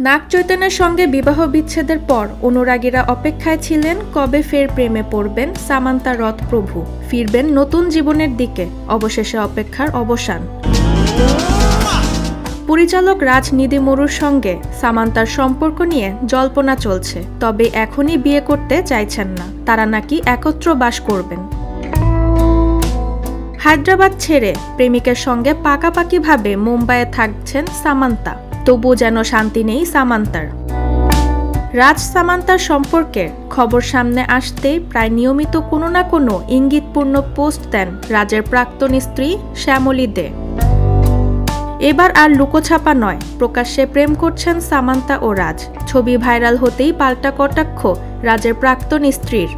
নাগ চৈতন্যের সঙ্গে বিবাহ বিচ্ছেদের পর অনুরাগীরা অপেক্ষায় ছিলেন কবে ফের প্রেমে পড়বেন সামান্তা রথ প্রভু, ফিরবেন নতুন জীবনের দিকে। অবশেষে অপেক্ষার অবসান। পরিচালক রাজ নিদিমুরুর সঙ্গে সামান্তার সম্পর্ক নিয়ে জল্পনা চলছে, তবে এখনই বিয়ে করতে চাইছেন না। তারা নাকি একত্র বাস করবেন। হায়দ্রাবাদ ছেড়ে প্রেমিকের সঙ্গে পাকাপাকিভাবে মুম্বাইয়ে থাকছেন সামান্তা, তবু যেন শান্তি নেই সামান্তার। রাজ সামান্তার সম্পর্কের খবর সামনে আসতেই প্রায় নিয়মিত কোনো না কোনো ইঙ্গিতপূর্ণ পোস্ট দেন রাজের প্রাক্তন স্ত্রী শ্যামলী দে। এবার আর লুকোছাপা নয়, প্রকাশ্যে প্রেম করছেন সামান্তা ও রাজ। ছবি ভাইরাল হতেই পাল্টা কটাক্ষ রাজের প্রাক্তন স্ত্রীর।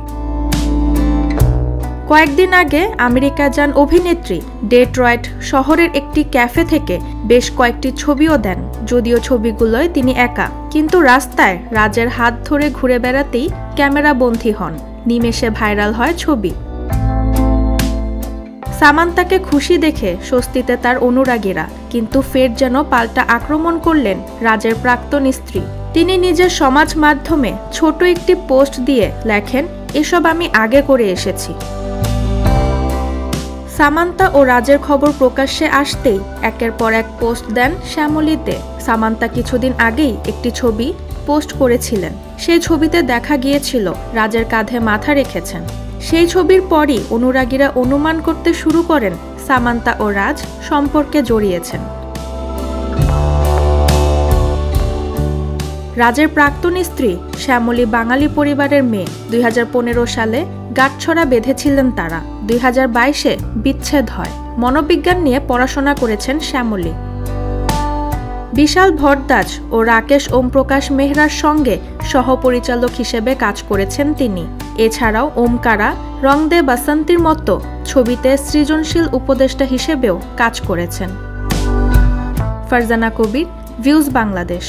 কয়েকদিন আগে আমেরিকা যান অভিনেত্রী, ডেট্রয়েট শহরের একটি ক্যাফে থেকে বেশ কয়েকটি ছবিও দেন, যদিও ছবিগুলোয় তিনি একা। কিন্তু রাস্তায় রাজের হাত ধরে ঘুরে বেড়াতেই ক্যামেরাবন্দী হন। নিমেষে ভাইরাল হয় ছবি। সামান্তাকে খুশি দেখে স্বস্তিতে তার অনুরাগীরা, কিন্তু ফের যেন পাল্টা আক্রমণ করলেন রাজের প্রাক্তন স্ত্রী। তিনি নিজের সমাজ মাধ্যমে ছোট একটি পোস্ট দিয়ে লেখেন, এসব আমি আগে করে এসেছি। সামান্তা ও রাজের খবর প্রকাশ্যে আসতেই একের পর এক পোস্ট দেন শ্যামলী দে। সামান্তা কিছুদিন আগেই একটি ছবি পোস্ট করেছিলেন। সেই ছবিতে দেখা গিয়েছিল রাজের কাঁধে মাথা রেখেছেন। সেই ছবির পরই অনুরাগীরা অনুমান করতে শুরু করেন সামান্তা ও রাজ সম্পর্কে জড়িয়েছেন। রাজের প্রাক্তন স্ত্রী শ্যামলী বাঙালি পরিবারের মেয়ে। 2015 সালে গাঁটছড়া বেঁধেছিলেন তারা। 2022-এ বিচ্ছেদ হয়। মনোবিজ্ঞান নিয়ে পড়াশোনা করেছেন শ্যামলী। বিশাল ভরদ্বাজ ও রাকেশ ওমপ্রকাশ মেহরার সঙ্গে সহপরিচালক হিসেবে কাজ করেছেন তিনি। এছাড়াও ওমকারা, রং দে বাসন্তীর মতো ছবিতে সৃজনশীল উপদেষ্টা হিসেবেও কাজ করেছেন। ফারজানা কবির, ভিউজ বাংলাদেশ।